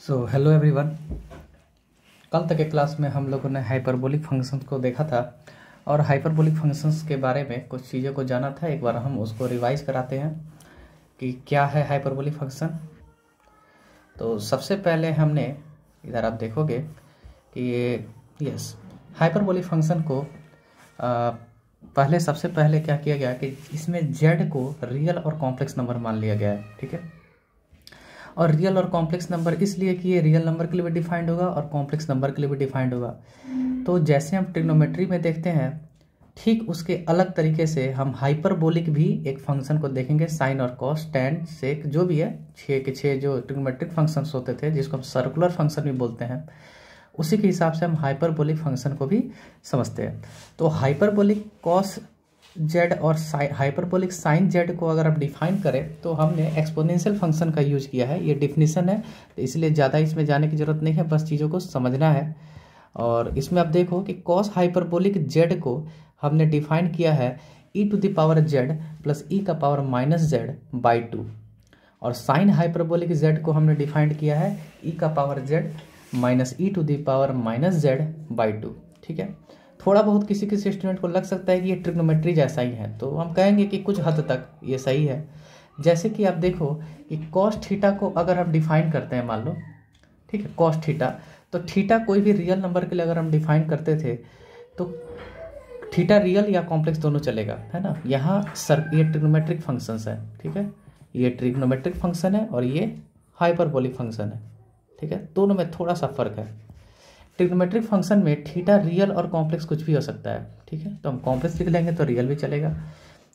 Hello everyone. कल तक के क्लास में हम लोगों ने हाइपरबोलिक फंक्शंस को देखा था और हाइपरबोलिक फंक्शंस के बारे में कुछ चीज़ों को जाना था। एक बार हम उसको रिवाइज कराते हैं कि क्या है हाइपरबोलिक फंक्शन। तो सबसे पहले हमने इधर आप देखोगे कि यस हाइपरबोलिक फंक्शन को सबसे पहले क्या किया गया कि इसमें z को रियल और कॉम्प्लेक्स नंबर मान लिया गया है। ठीक है, और रियल और कॉम्प्लेक्स नंबर इसलिए कि ये रियल नंबर के लिए भी डिफाइंड होगा और कॉम्प्लेक्स नंबर के लिए भी डिफाइंड होगा। तो जैसे हम ट्रिग्नोमेट्री में देखते हैं ठीक उसके अलग तरीके से हम हाइपरबोलिक भी एक फंक्शन को देखेंगे। साइन और कॉस टैन सेक जो भी है 6 के 6 जो ट्रिग्नोमेट्रिक फंक्शंस होते थे जिसको हम सर्कुलर फंक्शन भी बोलते हैं, उसी के हिसाब से हम हाइपरबोलिक फंक्शन को भी समझते हैं। तो हाइपरबोलिक कॉस जेड और हाइपरबोलिक साइन जेड को अगर आप डिफाइन करें तो हमने एक्सपोनेंशियल फंक्शन का यूज किया है। ये डिफिनीशन है तो इसलिए ज़्यादा इसमें जाने की जरूरत नहीं है, बस चीज़ों को समझना है। और इसमें आप देखो कि कॉस हाइपरबोलिक जेड को हमने डिफाइन किया है e to the power z plus e का पावर माइनस जेड बाई 2, और साइन हाइपरबोलिक जेड को हमने डिफाइंड किया है e का power z minus e to the power minus z by 2। ठीक है, थोड़ा बहुत किसी किसी स्टूडेंट को लग सकता है कि ये ट्रिग्नोमेट्री जैसा ही है, तो हम कहेंगे कि कुछ हद तक ये सही है। जैसे कि आप देखो कि कॉस थीटा को अगर हम डिफाइन करते हैं, मान लो ठीक है कॉस थीटा, तो थीटा कोई भी रियल नंबर के लिए अगर हम डिफाइन करते थे तो थीटा रियल या कॉम्प्लेक्स दोनों चलेगा, है ना। यहाँ ये ट्रिग्नोमेट्रिक फंक्शंस है। ठीक है, ये ट्रिग्नोमेट्रिक फंक्शन है और ये हाइपरबोलिक फंक्शन है। ठीक है, दोनों में थोड़ा सा फर्क है। ट्रिग्नोमेट्रिक फंक्शन में थीटा रियल और कॉम्प्लेक्स कुछ भी हो सकता है। ठीक है, तो हम कॉम्प्लेक्स लिख लेंगे तो रियल भी चलेगा।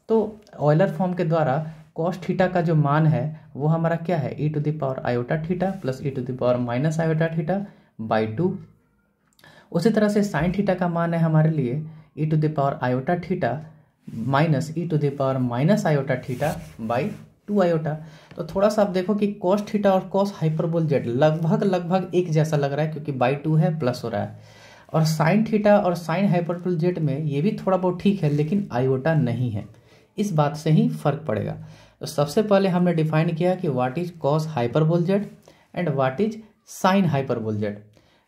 तो ऑयलर फॉर्म के द्वारा कॉस थीटा का जो मान है वो हमारा क्या है e to the power iota theta plus e to the power minus iota theta by 2। उसी तरह से साइन थीटा का मान है हमारे लिए e to the power iota theta minus e to the power minus iota theta by 2 iota. तो थोड़ा सा आप देखो कि कॉस थीटा और कॉस हाइपरबोल जेड लगभग एक जैसा लग रहा है क्योंकि बाई 2 है प्लस हो रहा है। और साइन थीटा और साइन हाइपरबोल जेड में ये भी थोड़ा बहुत ठीक है लेकिन आयोटा नहीं है, इस बात से ही फर्क पड़ेगा। तो सबसे पहले हमने डिफाइन किया कि what is cos hyperbole z and what is sine hyperbole z.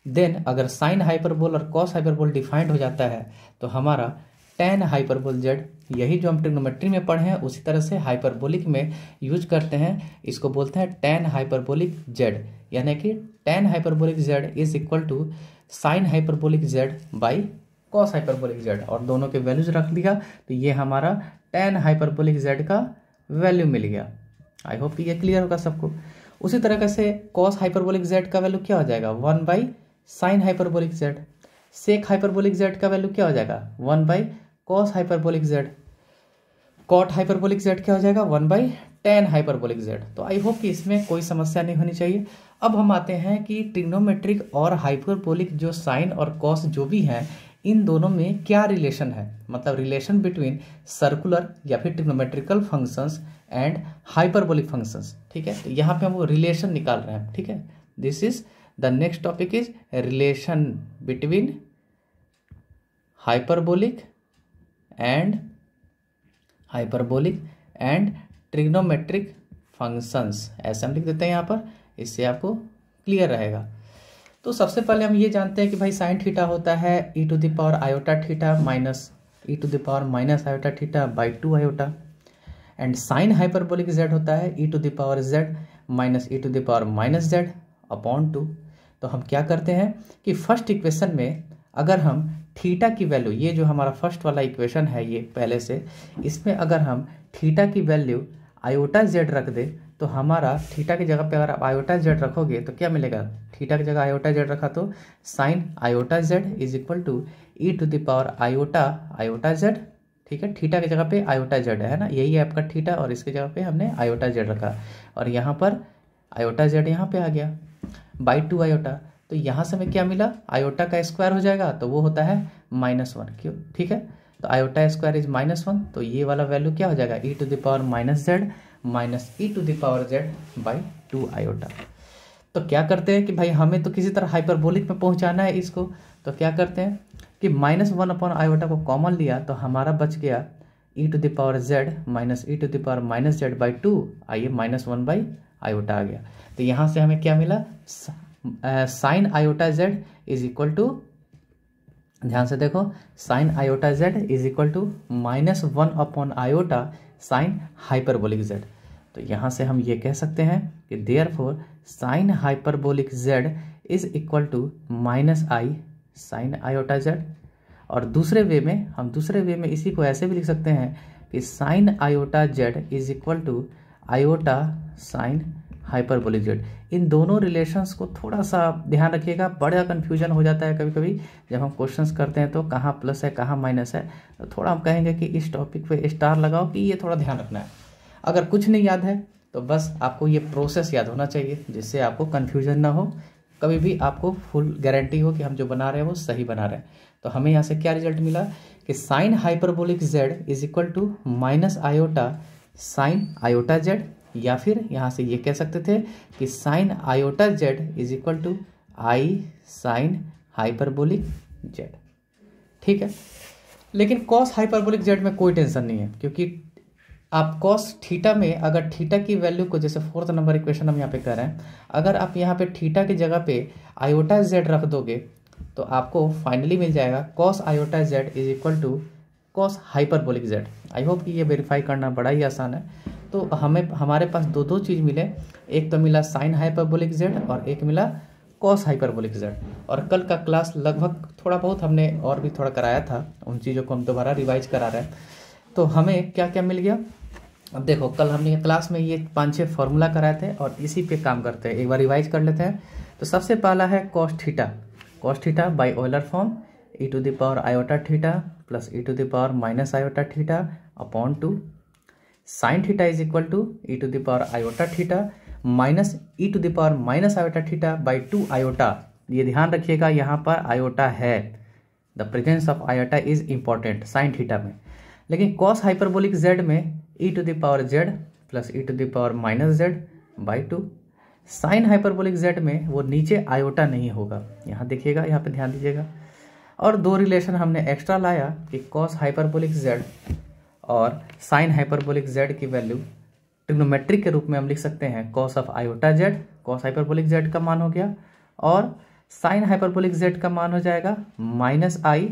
Then अगर साइन हाइपरबोल और कॉस हाइपरबोल डिफाइंड हो जाता है तो हमारा टैन हाइपरबोल जेड, यही जो हम ट्रिग्नोमेट्री में पढ़े हैं उसी तरह से हाइपरबोलिक में यूज करते हैं। इसको बोलते हैं टैन हाइपरबोलिक जेड, यानी कि tan hyperbolic z is equal to sine hyperbolic z by cos hyperbolic z, और दोनों के वैल्यूज रख दिया तो ये हमारा टैन हाइपरबोलिक जेड का वैल्यू मिल गया। आई होप ये क्लियर होगा सबको। उसी तरह से कॉस हाइपरबोलिक जेड का वैल्यू क्या हो जाएगा 1 by sine hyperbolic z. Sec hyperbolic z का वैल्यू क्या हो जाएगा 1 by cos hyperbolic z. Cot hyperbolic z क्या हो जाएगा 1 बाई टैन हाइपरबोलिक जेड। तो आई होप कि इसमें कोई समस्या नहीं होनी चाहिए। अब हम आते हैं कि ट्रिग्नोमेट्रिक और हाइपरबोलिक जो साइन और कॉस जो भी हैं इन दोनों में क्या रिलेशन है, मतलब रिलेशन बिटवीन सर्कुलर या फिर trigonometrical functions and hyperbolic functions. ठीक है, तो यहाँ पे हम वो रिलेशन निकाल रहे हैं। ठीक है, this is the next topic is relation between hyperbolic and trigonometric functions, ऐसे हम लिख देते हैं यहाँ पर, इससे आपको क्लियर रहेगा। तो सबसे पहले हम ये जानते हैं कि भाई साइन थीटा होता है e to the power iota theta minus e to the power minus iota theta by 2 iota, and sine hyperbolic z होता है e to the power z minus e to the power minus z upon 2। तो हम क्या करते हैं कि first equation में अगर हम थीटा की वैल्यू, ये जो हमारा फर्स्ट वाला इक्वेशन है ये पहले से, इसमें अगर हम थीटा की वैल्यू आयोटा जेड रख दे तो हमारा थीटा की जगह पे अगर आप आयोटा जेड रखोगे तो क्या मिलेगा, थीटा की जगह आयोटा जेड रखा तो sine iota z is equal to e to the power iota z. ठीक है, थीटा की जगह पे आयोटा जेड है ना, यही है आपका थीटा, और इसकी जगह पे हमने आयोटा जेड रखा और यहाँ पर आयोटा जेड यहाँ पे आ गया बाई 2 आयोटा। तो यहाँ से हमें क्या मिला, आयोटा का स्क्वायर हो जाएगा तो वो होता है -1, क्यों। ठीक है, तो आयोटा स्क्वायर इज -1, तो ये वाला वैल्यू क्या हो जाएगा e to the power minus z minus e to the power z by 2 iota. तो क्या करते हैं कि भाई हमें तो किसी तरह हाइपरबोलिक में पहुंचाना है इसको, तो क्या करते हैं कि -1 अपॉन आयोटा को कॉमन लिया तो हमारा बच गया e to the power z minus e to the power minus z by 2, आइए -1 बाई आयोटा आ गया। तो यहाँ से हमें क्या मिला, sine iota z is equal to, ध्यान से देखो, sine iota z is equal to -1/आयोटा साइन हाइपरबोलिक जेड। तो यहाँ से हम ये कह सकते हैं कि therefore sine hyperbolic z is equal to -i sine iota z. और दूसरे वे में इसी को ऐसे भी लिख सकते हैं कि sine iota z is equal to iota sine hyperbolic z. इन दोनों रिलेशंस को थोड़ा सा ध्यान रखिएगा, बड़ा कन्फ्यूजन हो जाता है कभी कभी जब हम क्वेश्चंस करते हैं तो कहाँ प्लस है कहाँ माइनस है। तो थोड़ा हम कहेंगे कि इस टॉपिक पे स्टार लगाओ कि ये थोड़ा ध्यान रखना है। अगर कुछ नहीं याद है तो बस आपको ये प्रोसेस याद होना चाहिए जिससे आपको कन्फ्यूजन ना हो, कभी भी आपको फुल गारंटी हो कि हम जो बना रहे हैं वो सही बना रहे हैं। तो हमें यहाँ से क्या रिजल्ट मिला कि sine hyperbolic z is equal to minus iota sine iota z, या फिर यहाँ से ये कह सकते थे कि sine iota z is equal to i sine hyperbolic z. ठीक है, लेकिन कॉस हाइपरबोलिक जेड में कोई टेंशन नहीं है, क्योंकि आप कॉस थीटा में अगर थीटा की वैल्यू को, जैसे 4th नंबर इक्वेशन हम यहाँ पे कर रहे हैं, अगर आप यहाँ पे थीटा की जगह पे आयोटा जेड रख दोगे तो आपको फाइनली मिल जाएगा cos iota z is equal to cos hyperbolic z. I hope कि ये वेरीफाई करना बड़ा ही आसान है। तो हमारे पास दो चीज़ मिले, एक तो मिला साइन हाइपरबोलिक जेड और एक मिला कॉस हाइपरबोलिक जेड। और कल का क्लास लगभग थोड़ा बहुत हमने और भी थोड़ा कराया था, उन चीज़ों को हम दोबारा रिवाइज करा रहे हैं। तो हमें क्या क्या मिल गया, अब देखो कल हमने क्लास में ये 5-6 फॉर्मूला कराए थे और इसी पे काम करते हैं, एक बार रिवाइज कर लेते हैं। तो सबसे पहला है cos theta by Euler form e to the power iota theta plus e to the power minus iota theta upon 2। Sine theta is equal to e to the power iota theta minus e to the power minus iota theta by 2 iota. ये ध्यान रखिएगा यहाँ पर iota है, the presence of iota is important sine theta में। लेकिन cos hyperbolic z में e to the power z plus e to the power minus z by 2। Sine hyperbolic z में वो नीचे आयोटा नहीं होगा, यहाँ देखिएगा, यहाँ पे ध्यान दीजिएगा। और दो रिलेशन हमने एक्स्ट्रा लाया कि कॉस हाइपरबोलिक जेड और साइन हाइपरबोलिक जेड की वैल्यू ट्रिग्नोमेट्रिक के रूप में हम लिख सकते हैं cos of iota Z, cos hyperbolic z का मान हो गया, और साइन हाइपरबोलिक जेड का मान हो जाएगा -i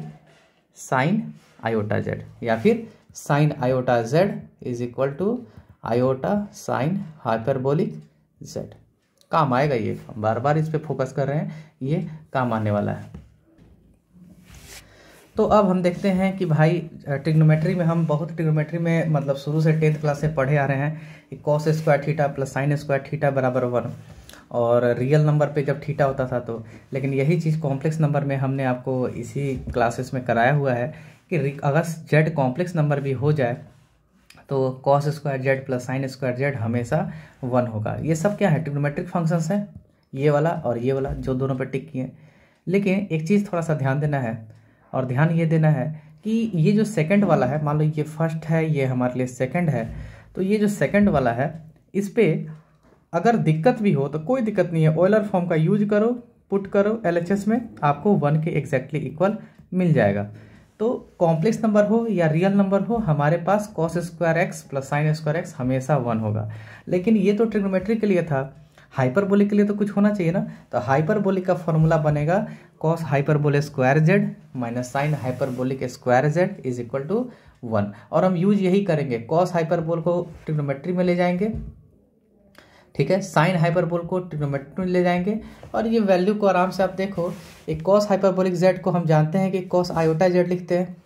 साइन आयोटा जेड, या फिर sine iota z is equal to iota sine hyperbolic z. काम आएगा, ये बार बार इस पे फोकस कर रहे हैं, ये काम आने वाला है। तो अब हम देखते हैं कि भाई ट्रिग्नोमेट्री में हम बहुत ट्रिग्नोमेट्री में मतलब शुरू से 10th क्लास से पढ़े आ रहे हैं कि cos square theta plus sine square theta बराबर 1, और रियल नंबर पे जब थीटा होता था तो, लेकिन यही चीज़ कॉम्प्लेक्स नंबर में हमने आपको इसी क्लासेस में कराया हुआ है कि अगर जेड कॉम्प्लेक्स नंबर भी हो जाए तो cos square Z plus sine square Z हमेशा 1 होगा। ये सब क्या है, ट्रिग्नोमेट्रिक फंक्शंस हैं, ये वाला और ये वाला जो दोनों पे टिक किए। लेकिन एक चीज़ थोड़ा सा ध्यान देना है, और ध्यान ये देना है कि ये जो सेकंड वाला है, मान लो ये फर्स्ट है, ये हमारे लिए सेकंड है, तो ये जो सेकंड वाला है इस पे अगर दिक्कत भी हो तो कोई दिक्कत नहीं है, ऑयलर फॉर्म का यूज करो, पुट करो LHS में, आपको 1 के एग्जैक्टली इक्वल मिल जाएगा। तो कॉम्प्लेक्स नंबर हो या रियल नंबर हो, हमारे पास cos square x plus sine square x हमेशा 1 होगा। लेकिन ये तो ट्रिग्नोमेट्री के लिए था, हाइपरबोलिक के लिए तो कुछ होना चाहिए ना। तो हाइपरबोलिक का फॉर्मूला बनेगा cos hyperbolic square z minus sine hyperbolic square z is equal to 1। और हम यूज यही करेंगे, कॉस हाइपरबोल को ट्रिग्नोमेट्री में ले जाएंगे, ठीक है, साइन हाइपरबोल को ट्रिग्नोमेट्री में ले जाएंगे, और ये वैल्यू को आराम से आप देखो, एक कॉस हाइपरबोलिक जेड को हम जानते हैं कि कॉस आयोटा जेड लिखते हैं,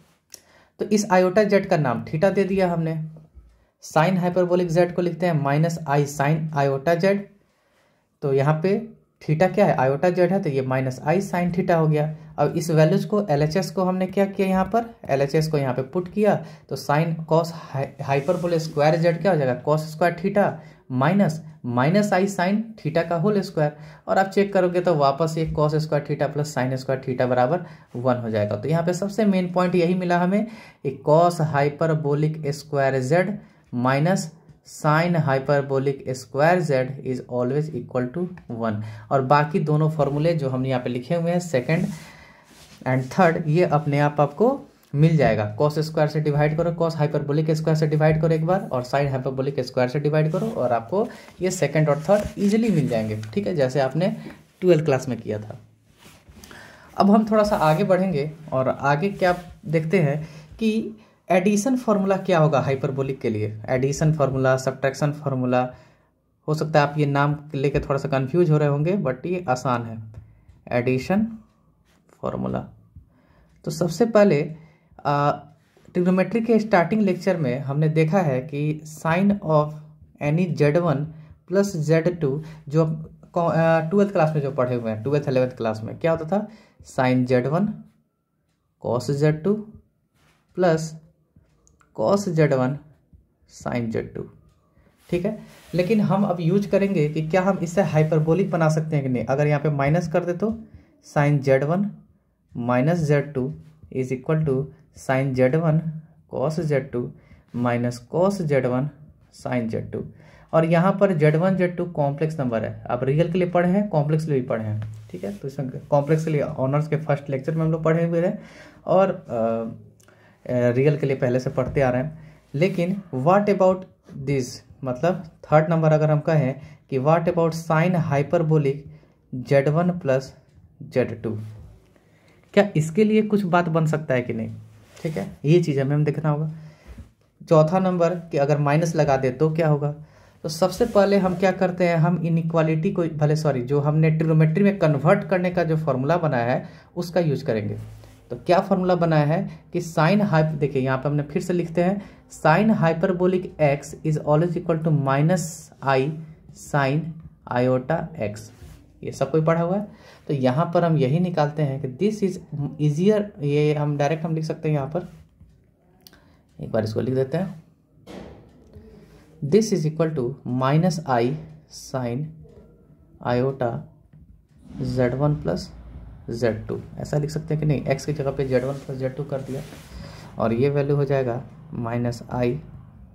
तो इस आयोटा जेड का नाम थीटा दे दिया हमने। साइन हाइपरबोलिक जेड को लिखते हैं -i साइन आयोटा जेड, तो यहाँ पे थीटा क्या है, आयोटा जेड है, तो ये -i साइन थीटा हो गया। अब इस वैल्यूज को LHS को हमने क्या किया, यहाँ पर LHS को यहाँ पे पुट किया, तो sine cos hyperbolic square Z क्या हो जाएगा, cos square theta minus i sign theta का होल स्क्वायर, और आप चेक करोगे तो वापस ये cos square theta plus sine square theta बराबर 1 हो जाएगा। तो यहाँ पे सबसे मेन पॉइंट यही मिला हमें, एक cos hyperbolic square z minus sine hyperbolic square z is always equal to 1। और बाकी दोनों फॉर्मूले जो हमने यहाँ पे लिखे हुए हैं सेकंड एंड थर्ड, ये अपने आप आपको मिल जाएगा। कॉस स्क्वायर से डिवाइड करो, कॉस हाइपरबोलिक स्क्वायर से डिवाइड करो एक बार, और साइन हाइपरबोलिक स्क्वायर से डिवाइड करो, और आपको ये सेकंड और थर्ड इजीली मिल जाएंगे। ठीक है, जैसे आपने 12th क्लास में किया था। अब हम थोड़ा सा आगे बढ़ेंगे और आगे क्या देखते हैं कि एडिशन फार्मूला क्या होगा हाइपरबोलिक के लिए। एडिशन फार्मूला, सब्ट्रैक्शन फार्मूला, हो सकता है आप ये नाम लेके थोड़ा सा कंफ्यूज हो रहे होंगे, बट ये आसान है। एडिशन फार्मूला, तो सबसे पहले ट्रिग्नोमेट्री के स्टार्टिंग लेक्चर में हमने देखा है कि sine of any Z1 plus Z2, जो 12th क्लास में जो पढ़े हुए हैं, 12th 11th क्लास में क्या होता था, sine Z1 cos Z2 plus cos Z1 sine Z2, ठीक है। लेकिन हम अब यूज करेंगे कि क्या हम इससे हाइपरबोलिक बना सकते हैं कि नहीं। अगर यहाँ पे माइनस कर दे तो sine Z1 minus Z2 is equal to sine Z1 cos Z2 minus cos Z1 sine Z2। और यहाँ पर Z1 Z2 कॉम्प्लेक्स नंबर है। अब रियल के लिए पढ़े हैं, कॉम्प्लेक्स के लिए भी पढ़े हैं, ठीक है। तो इसमें कॉम्प्लेक्स के लिए ऑनर्स के फर्स्ट लेक्चर में हम लोग पढ़े हुए हैं और रियल के लिए पहले से पढ़ते आ रहे हैं। लेकिन व्हाट अबाउट दिस, मतलब थर्ड नंबर अगर हम कहें कि what about sign hyperbolic Z1 plus Z2, क्या इसके लिए कुछ बात बन सकता है कि नहीं, ठीक है। ये चीज़ हमें देखना होगा। चौथा नंबर कि अगर माइनस लगा दे तो क्या होगा। तो सबसे पहले हम क्या करते हैं, हम इनइक्वालिटी को जो हमने ट्रिग्नोमेट्री में कन्वर्ट करने का जो फॉर्मूला बनाया है उसका यूज करेंगे। तो क्या फॉर्मूला बनाया है कि साइन देखिए यहाँ पे हमने फिर से लिखते हैं, sine hyperbolic x is always equal to minus i sine iota x। ये सब कोई पढ़ा हुआ है। तो यहाँ पर हम यही निकालते हैं कि दिस इज इजियर, ये हम डायरेक्ट हम लिख सकते हैं। यहाँ पर एक बार इसको लिख देते हैं, this is equal to minus i sine iota Z1 plus Z2, ऐसा लिख सकते हैं कि नहीं। x की जगह पे Z1 प्लस Z2 कर दिया और ये वैल्यू हो जाएगा माइनस आई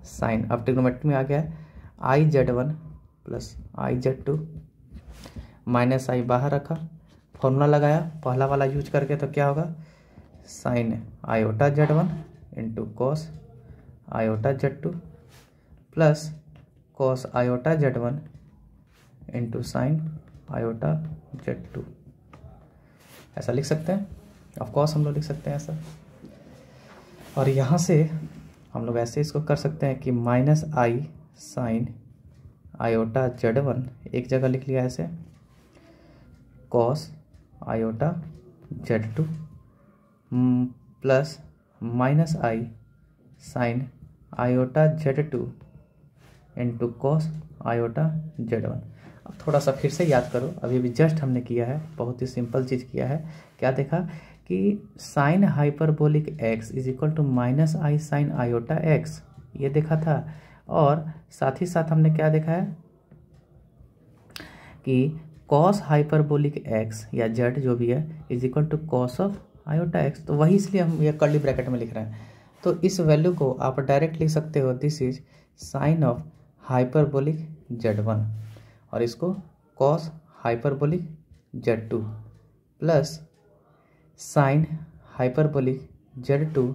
साइन, अब ट्रिग्नोमेट्री में आ गया है आई Z1 प्लस आई Z2, माइनस आई बाहर रखा, फॉर्मूला लगाया पहला वाला यूज करके, तो क्या होगा, sine iota Z1 into cos iota Z2 plus cos iota Z1 into sine iota Z2, ऐसा लिख सकते हैं। ऑफ कोर्स हम लोग लिख सकते हैं ऐसा। और यहाँ से हम लोग ऐसे इसको कर सकते हैं कि minus i sine iota Z1 एक जगह लिख लिया ऐसे, cos iota Z2 plus minus i sine iota Z2 into cos iota Z1। अब थोड़ा सा फिर से याद करो, अभी भी जस्ट हमने किया है, बहुत ही सिंपल चीज़ किया है। क्या देखा कि sine hyperbolic x is equal to minus i sine iota x, ये देखा था। और साथ ही साथ हमने क्या देखा है कि कॉस हाइपरबोलिक x या z जो भी है is equal to cos of iota x, तो वही इसलिए हम ये कर्ली ब्रैकेट में लिख रहे हैं। तो इस वैल्यू को आप डायरेक्ट लिख सकते हो, this is sine of hyperbolic Z1 और इसको cos hyperbolic Z2 plus sine hyperbolic Z2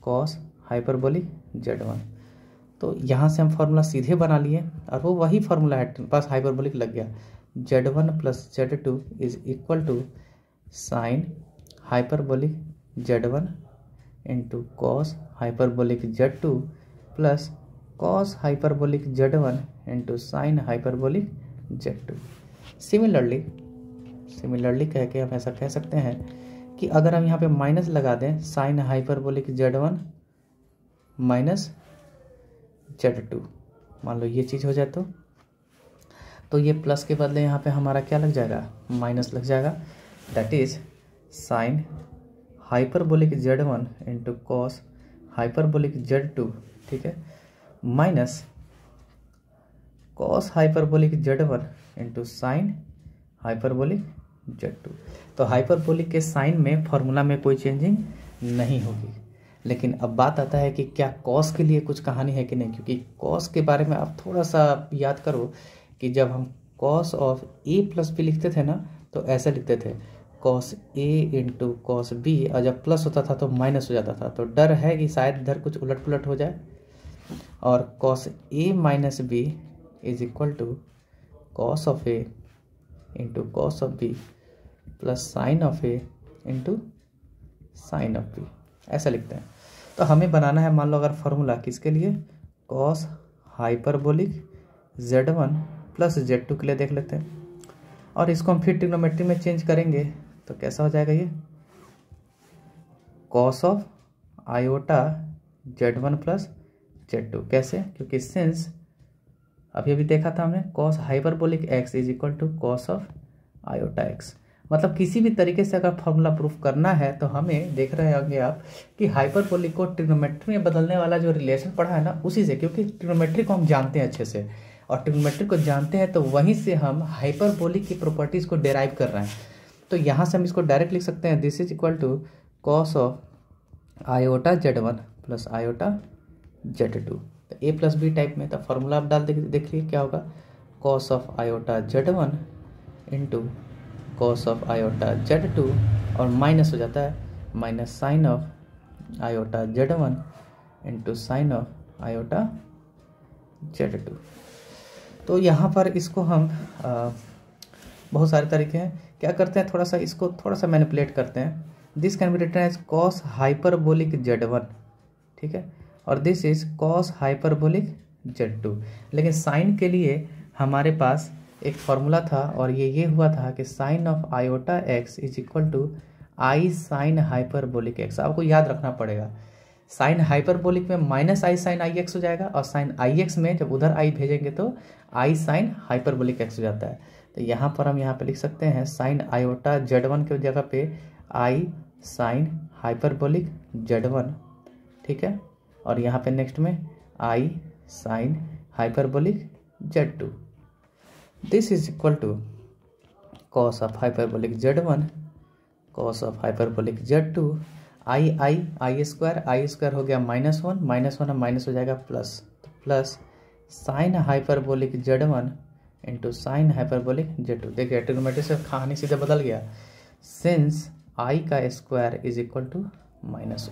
cos hyperbolic Z1। तो यहाँ से हम फार्मूला सीधे बना लिए और वो वही फार्मूला है, पास हाइपरबोलिक लग गया। Z1 plus Z2 is equal to sine hyperbolic Z1 into cos hyperbolic Z2 plus cos hyperbolic Z1 into sine hyperbolic Z2। Similarly कह के हम ऐसा कह सकते हैं कि अगर हम यहाँ पे माइनस लगा दें, sign hyperbolic Z1 minus Z2, मान लो ये चीज़ हो जाए तो ये प्लस के बदले यहाँ पे हमारा क्या लग जाएगा, माइनस लग जाएगा। That is sine hyperbolic Z1 into cos hyperbolic Z2, ठीक है, minus cos hyperbolic Z1 into sine hyperbolic Z2। तो हाइपरबोलिक के साइन में फॉर्मूला में कोई चेंजिंग नहीं होगी। लेकिन अब बात आता है कि क्या कॉस के लिए कुछ कहानी है कि नहीं, क्योंकि कॉस के बारे में आप थोड़ा सा याद करो कि जब हम cos of a plus b लिखते थे ना, तो ऐसे लिखते थे cos a into cos b, और जब प्लस होता था तो माइनस हो जाता था। तो डर है कि शायद इधर कुछ उलट पुलट हो जाए, और cos a minus b is equal to cos of a into cos of b plus sine of a into sine of b, ऐसा लिखते हैं। तो हमें बनाना है मान लो अगर फॉर्मूला किसके लिए, cos hyperbolic z1 plus z2 के लिए देख लेते हैं। और इसको हम फिर ट्रिग्नोमेट्री में चेंज करेंगे तो कैसा हो जाएगा ये, cos of iota z1 plus z2। कैसे, क्योंकि सिंस अभी अभी देखा था हमने cos hyperbolic x is equal to cos of iota x। मतलब किसी भी तरीके से अगर फॉर्मूला प्रूफ करना है तो हमें देख रहे होंगे आप कि हाइपरबोलिक को ट्रिग्नोमेट्री में बदलने वाला जो रिलेशन पढ़ा है ना उसी से, क्योंकि ट्रिग्नोमेट्री को हम जानते हैं अच्छे से और ट्रिग्नोमेट्री को जानते हैं तो वहीं से हम हाइपरबोलिक की प्रॉपर्टीज को डेराइव कर रहे हैं। तो यहाँ से हम इसको डायरेक्ट लिख सकते हैं, this is equal to cos of iota z1 plus iota z2। तो ए प्लस बी टाइप में, तो फॉर्मूला आप डाल देखिए क्या होगा, cos of iota z1 into cos of iota z2 और माइनस हो जाता है minus sine of iota z1 into sine of iota z2। तो यहाँ पर इसको हम बहुत सारे तरीके हैं, क्या करते हैं थोड़ा सा इसको थोड़ा सा मैनिपुलेट करते हैं। This can be written as cos hyperbolic z1, ठीक है, और this is cos hyperbolic z2। लेकिन साइन के लिए हमारे पास एक फॉर्मूला था और ये हुआ था कि sine of iota x is equal to i sine hyperbolic x। आपको याद रखना पड़ेगा, साइन हाइपरबोलिक में minus i sine i x हो जाएगा और साइन आई एक्स में जब उधर आई भेजेंगे तो आई साइन हाइपरबोलिक x हो जाता है। तो यहाँ पर हम यहाँ पे लिख सकते हैं साइन आयोटा z1 के जगह पे आई साइन हाइपरबोलिक z1, ठीक है, और यहाँ पे नेक्स्ट में i sine hyperbolic z2। This is equal to cos of hyperbolic z1 cos of hyperbolic z2 i square हो गया -1 -1 माइनस हो जाएगा प्लस, तो plus sine hyperbolic z1 into sine hyperbolic z2। देखिए ट्रिग्नोमेट्री से कहानी सीधे बदल गया, सिंस आई का स्क्वायर इज इक्वल टू -1।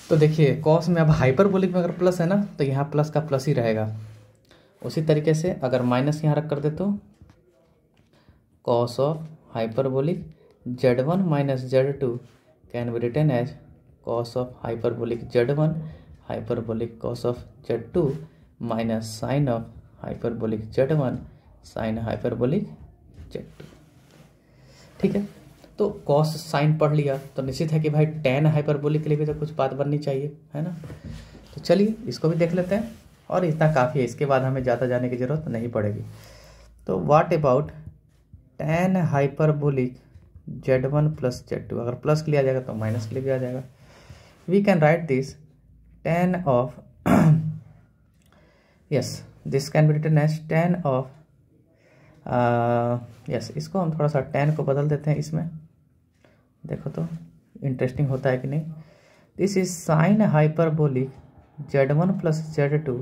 तो देखिए कॉस में अब हाइपरबोलिक में अगर प्लस है ना तो यहाँ प्लस का प्लस ही रहेगा। उसी तरीके से अगर माइनस यहाँ रख कर दे तो cos of hyperbolic z1 minus z2 can be written as cos of hyperbolic z1 hyperbolic cos of z2 minus sine of hyperbolic z1 sine hyperbolic z2, ठीक है। तो कॉस साइन पढ़ लिया तो निश्चित है कि भाई टेन हाइपरबोलिक के लिए भी तो कुछ बात बननी चाहिए, है ना। तो चलिए इसको भी देख लेते हैं और इतना काफ़ी है, इसके बाद हमें ज़्यादा जाने की ज़रूरत नहीं पड़ेगी। तो what about tan hyperbolic z1 plus z2, अगर प्लस लिया जाएगा तो माइनस के लिए भी आ जाएगा। We can write this tan of yes this can be written as tan of yes, इसको हम थोड़ा सा टेन को बदल देते हैं इसमें, देखो तो इंटरेस्टिंग होता है कि नहीं। This is sine hyperbolic z1 plus z2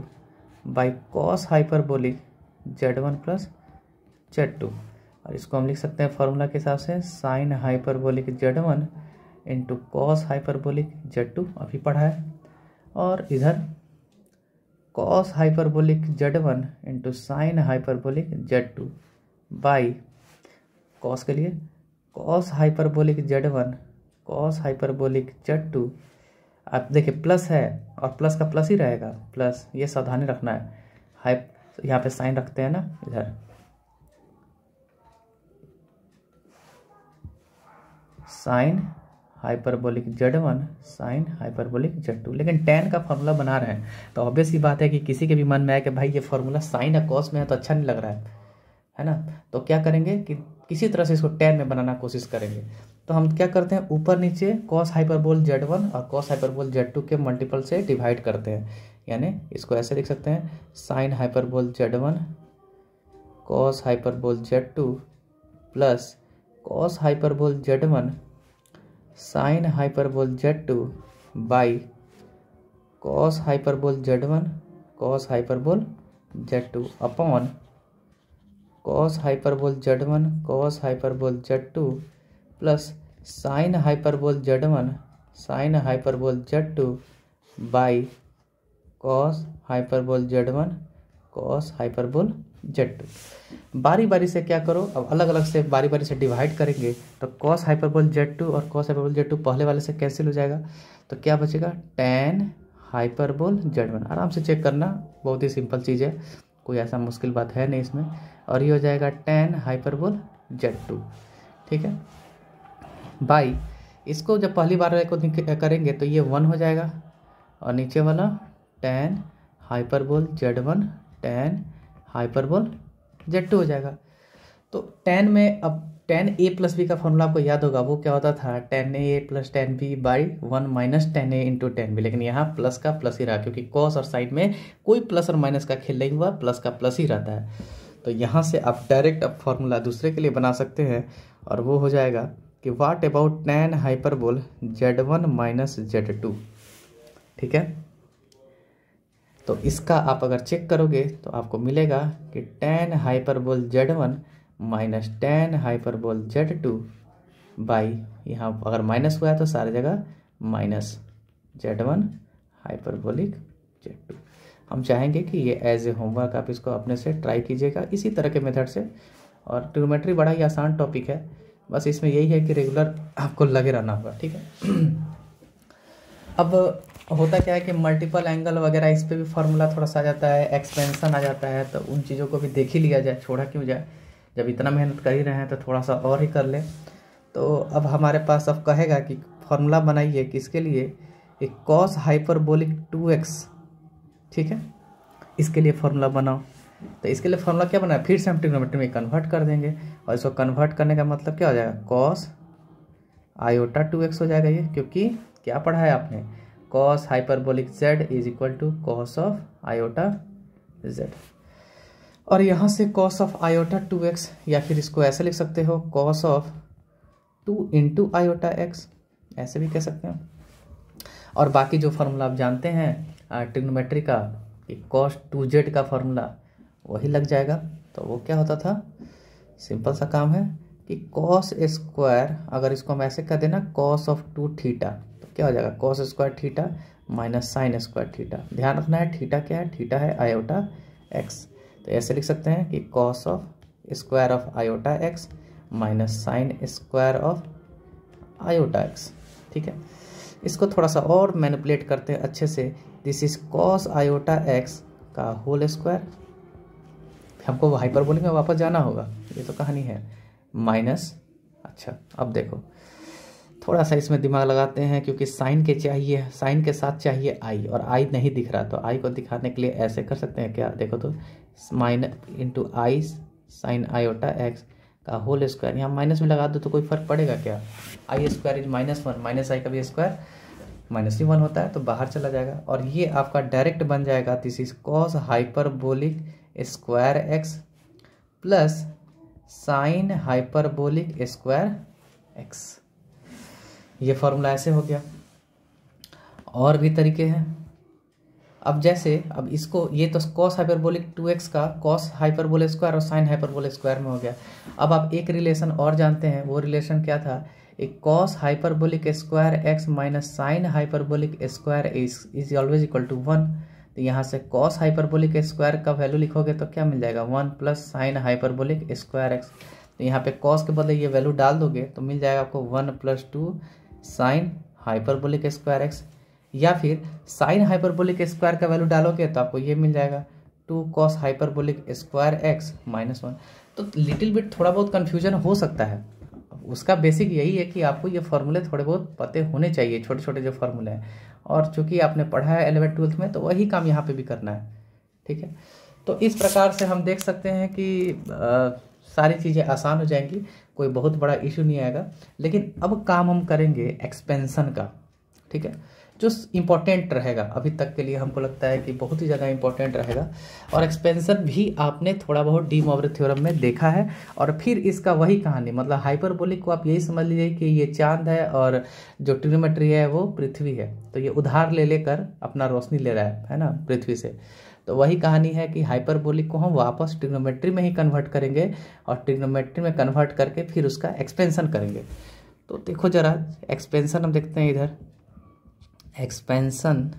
by cos hyperbolic z1 plus z2, और इसको हम लिख सकते हैं फॉर्मूला के हिसाब से sign hyperbolic z1 into cos hyperbolic z2 अभी पढ़ा है, और इधर cos hyperbolic z1 into sine hyperbolic z2 by cos के लिए cos hyperbolic z1 cos hyperbolic z2। आप देखिए प्लस है और प्लस का प्लस ही रहेगा, प्लस ये सावधानी रखना है। यहाँ पे साइन रखते हैं ना, इधर sign hyperbolic z1 sine hyperbolic z2, लेकिन टेन का फॉर्मूला बना रहे हैं तो ऑब्वियस ही बात है कि किसी के भी मन में आए कि भाई ये फॉर्मूला साइन या कॉस में है तो अच्छा नहीं लग रहा है ना। तो क्या करेंगे कि किसी तरह से इसको टेन में बनाना कोशिश करेंगे। तो हम क्या करते हैं, ऊपर नीचे कॉस हाइपरबोल z1 और कॉस हाइपरबोल z2 के मल्टीपल से डिवाइड करते हैं, यानी इसको ऐसे लिख सकते हैं sine hyperbole z1 cos hyperbole z2 plus cos hyperbole z1 sine hyperbole z2 by cos hyperbole z1 cos hyperbole z2 upon cos hyperbole z1 cos hyperbole z2 plus sine hyperbole z1 sine hyperbole z2 by cos hyperbole z1 cos hyperbole Z2। बारी बारी से क्या करो, अब अलग अलग से बारी बारी से डिवाइड करेंगे तो कॉस हाइपरबोल Z2 और कॉस हाइपरबोल Z2 पहले वाले से कैंसिल हो जाएगा, तो क्या बचेगा, tan हाइपरबोल Z1। आराम से चेक करना, बहुत ही सिंपल चीज़ है, कोई ऐसा मुश्किल बात है नहीं इसमें। और ये हो जाएगा tan हाइपरबोल Z2, ठीक है। बाई इसको जब पहली बार को करेंगे तो ये 1 हो जाएगा, और नीचे वाला tan hyperbole Z1 tan hyperbole Z2 हो जाएगा। तो tan में अब tan a प्लस बी का फॉर्मूला आपको याद होगा, वो क्या होता था, tan a plus tan b by 1 minus tan a into tan b। लेकिन यहाँ प्लस का प्लस ही रहा, क्योंकि कॉस और साइन में कोई प्लस और माइनस का खेल नहीं हुआ, प्लस का प्लस ही रहता है। तो यहाँ से आप डायरेक्ट अब फॉर्मूला दूसरे के लिए बना सकते हैं, और वो हो जाएगा कि what about tan hyperbole Z1 minus Z2, ठीक है। तो इसका आप अगर चेक करोगे तो आपको मिलेगा कि tan hyperbole Z1 minus tan hyperbole Z2 by, यहाँ अगर माइनस हुआ है तो सारी जगह माइनस Z1 हाइपरबोलिक Z2। हम चाहेंगे कि ये एज ए होमवर्क आप इसको अपने से ट्राई कीजिएगा इसी तरह के मेथड से। और ट्रिग्नोमेट्री बड़ा ही आसान टॉपिक है, बस इसमें यही है कि रेगुलर आपको लगे रहना होगा, ठीक है। अब होता क्या है कि मल्टीपल एंगल वगैरह इस पे भी फार्मूला थोड़ा सा आ जाता है, एक्सपेंशन आ जाता है, तो उन चीज़ों को भी देख ही लिया जाए, छोड़ा क्यों जाए। जब इतना मेहनत कर ही रहे हैं तो थोड़ा सा और ही कर ले। तो अब हमारे पास अब कहेगा कि फार्मूला बनाइए किसके लिए, एक कॉस हाइपरबोलिक 2x, ठीक है, इसके लिए फार्मूला बनाओ। तो इसके लिए फार्मूला क्या बनाए, फिर से हम ट्रिग्नोमेट्री में कन्वर्ट कर देंगे, और इसको कन्वर्ट करने का मतलब क्या हो जाएगा, कॉस आयोटा 2x हो जाएगा ये, क्योंकि क्या पढ़ा है आपने, cos hyperbolic z is equal to cos of iota z। और यहाँ से कॉस ऑफ आयोटा 2x, या फिर इसको ऐसे लिख सकते हो cos of 2 into iota x, ऐसे भी कह सकते हैं। और बाकी जो फार्मूला आप जानते हैं ट्रिग्नोमेट्री का, कि कॉस 2z का फार्मूला वही लग जाएगा। तो वो क्या होता था, सिंपल सा काम है कि कॉस स्क्वायर, अगर इसको हम ऐसे कर देना कॉस ऑफ 2 थीटा, तो क्या हो जाएगा, cos square theta minus sine square theta. ध्यान रखना है थीटा क्या है, थीटा है आयोटा एक्स। तो ऐसे लिख सकते हैं कि cos of square of iota x minus sine square of iota x, ठीक है। इसको थोड़ा सा और मैनिपुलेट करते हैं अच्छे से, this is cos iota x का होल स्क्वायर। हमको हाइपरबोलिक में वापस जाना होगा, ये तो कहानी है, माइनस, अच्छा अब देखो थोड़ा सा इसमें दिमाग लगाते हैं, क्योंकि साइन के चाहिए, साइन के साथ चाहिए आई, और आई नहीं दिख रहा, तो आई को दिखाने के लिए ऐसे कर सकते हैं क्या, देखो तो माइनस इंटू आई साइन आयोटा एक्स का होल स्क्वायर, यहाँ माइनस में लगा दो तो कोई फर्क पड़ेगा क्या, आई स्क्वायर इज -1, माइनस आई का भी स्क्वायर -1 होता है, तो बाहर चला जाएगा। और ये आपका डायरेक्ट बन जाएगा, this is cos hyperbolic square x plus sine hyperbolic square x. ये फॉर्मूला ऐसे हो गया। और भी तरीके हैं, अब जैसे अब इसको, ये तो कॉस हाइपरबोलिक 2x का कॉस हाइपरबोलिक स्क्वायर और साइन हाइपरबोलिक स्क्वायर में हो गया। अब आप एक रिलेशन और जानते हैं, वो रिलेशन क्या था, एक cos hyperbolic square x minus sine hyperbolic square is always equal to 1। तो यहाँ से कॉस हाइपरबोलिक स्क्वायर का वैल्यू लिखोगे तो क्या मिल जाएगा, 1 plus sine hyperbolic square x. तो यहाँ पे कॉस के बदले ये वैल्यू डाल दोगे तो मिल जाएगा आपको 1 plus 2 sine hyperbolic square x, या फिर साइन हाइपरबोलिक स्क्वायर का वैल्यू डालोगे तो आपको ये मिल जाएगा 2 कॉस हाइपरबोलिक स्क्वायर एक्स -1। तो लिटिल बिट थोड़ा बहुत कन्फ्यूजन हो सकता है, उसका बेसिक यही है कि आपको ये फार्मूले थोड़े बहुत पते होने चाहिए, छोटे छोटे जो फार्मूले हैं, और चूंकि आपने पढ़ा है 11th-12th में तो वही काम यहाँ पे भी करना है, ठीक है। तो इस प्रकार से हम देख सकते हैं कि सारी चीज़ें आसान हो जाएंगी, कोई बहुत बड़ा इशू नहीं आएगा। लेकिन अब काम हम करेंगे एक्सपेंशन का, ठीक है, जो इम्पोर्टेंट रहेगा अभी तक के लिए, हमको लगता है कि बहुत ही ज़्यादा इम्पोर्टेंट रहेगा। और एक्सपेंशन भी आपने थोड़ा बहुत डी मॉर्गन थ्योरम में देखा है, और फिर इसका वही कहानी, मतलब हाइपरबोलिक को आप यही समझ लीजिए कि ये चांद है और जो ट्रिग्नोमेट्री है वो पृथ्वी है, तो ये उधार ले लेकर अपना रोशनी ले रहा है ना पृथ्वी से। तो वही कहानी है कि हाइपरबोलिक को हम वापस ट्रिग्नोमेट्री में ही कन्वर्ट करेंगे, और ट्रिग्नोमेट्री में कन्वर्ट करके फिर उसका एक्सपेंशन करेंगे। तो देखो जरा एक्सपेंशन हम देखते हैं इधर, expansion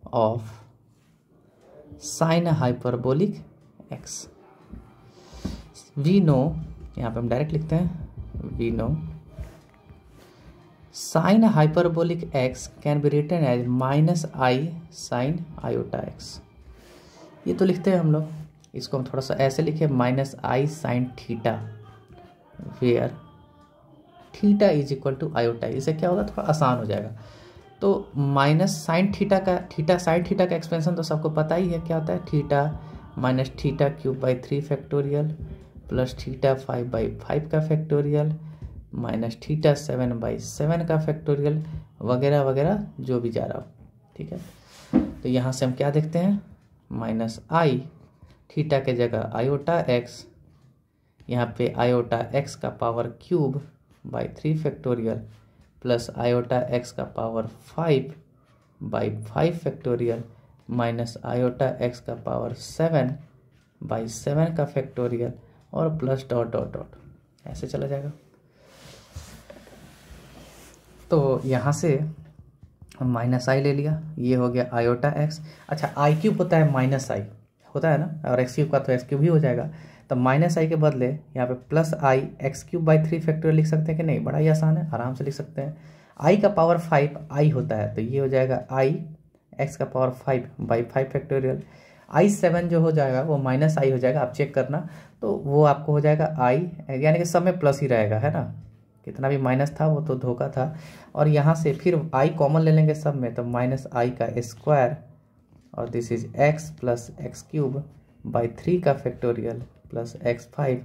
of sine hyperbolic x. We know, यहाँ पे हम डायरेक्ट लिखते हैं, we know sine hyperbolic x can be written as minus i sine iota x. ये तो लिखते हैं हम लोग, इसको हम थोड़ा सा ऐसे लिखे, minus i sine theta where theta is equal to iota. इससे क्या होगा, थोड़ा आसान हो जाएगा। तो माइनस साइन थीटा का, थीटा साइन थीटा का एक्सपेंशन तो सबको पता ही है क्या होता है, theta minus theta cube by 3 factorial plus theta 5 by 5 का फैक्टोरियल माइनस थीटा 7 बाई 7 का फैक्टोरियल वगैरह वगैरह जो भी जा रहा हो। ठीक है, तो यहाँ से हम क्या देखते हैं, माइनस आई थीटा के जगह आयोटा एक्स, यहाँ पे आयोटा एक्स का power cube by 3 factorial plus iota x का power 5 by 5 factorial minus iota x का पावर 7 बाई 7 का फैक्टोरियल और प्लस डॉट डॉट डॉट ऐसे चला जाएगा। तो यहाँ से हम माइनस आई ले लिया, ये हो गया आयोटा एक्स। अच्छा, आई क्यूब होता है माइनस आई होता है ना, और एक्स क्यूब का तो एक्स क्यूब ही हो जाएगा। तो माइनस आई के बदले यहाँ पे plus I x cube by 3 factorial लिख सकते हैं कि नहीं, बड़ा ही आसान है, आराम से लिख सकते हैं। आई का पावर 5 आई होता है, तो ये हो जाएगा आई एक्स का पावर 5 बाई 5 फैक्टोरियल। आई 7 जो हो जाएगा वो माइनस आई हो जाएगा, आप चेक करना, तो वो आपको हो जाएगा आई, यानी कि सब में प्लस ही रहेगा, है ना, कितना भी माइनस था वो तो धोखा था। और यहाँ से फिर आई कॉमन ले लेंगे सब में, तो माइनस आई का स्क्वायर और this is x plus x cube by 3 का फैक्टोरियल प्लस एक्स 5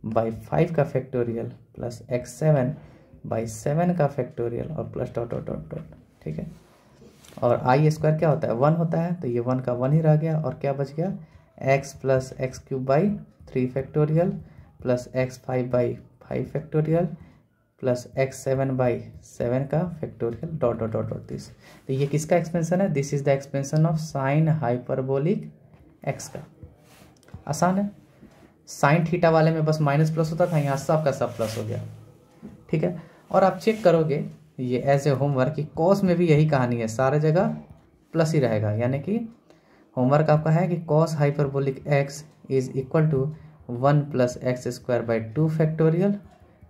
बाई 5 का फैक्टोरियल प्लस एक्स 7 बाई 7 का फैक्टोरियल और plus dot dot dot dot. ठीक है, और आई स्क्वायर क्या होता है, 1 होता है, तो ये 1 का 1 ही रह गया, और क्या बच गया, x plus x cube by 3 factorial plus x 5 by 5 factorial plus x 7 by 7 का factorial dot dot dot dot this. तो ये किसका एक्सपेंशन है, this is the expansion of sine hyperbolic x का। आसान है, साइन थीटा वाले में बस माइनस प्लस होता था, यहाँ सब का सब प्लस हो गया। ठीक है, और आप चेक करोगे ये एज ए होमवर्क कि कॉस में भी यही कहानी है, सारे जगह प्लस ही रहेगा, यानी कि होमवर्क आपका है कि cos hyperbolic x is equal to 1 plus x square by 2 factorial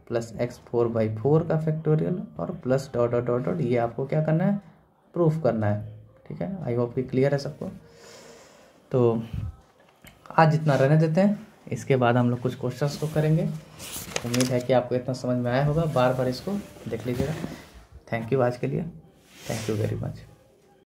plus x 4 by 4 का फैक्टोरियल और plus dot dot dot dot, ये आपको क्या करना है, प्रूफ करना है। ठीक है, आई होप कि क्लियर है सबको। तो आज जितना रहने देते हैं, इसके बाद हम लोग कुछ क्वेश्चंस को करेंगे। उम्मीद है कि आपको इतना समझ में आया होगा, बार बार इसको देख लीजिएगा। थैंक यू आज के लिए, थैंक यू वेरी मच।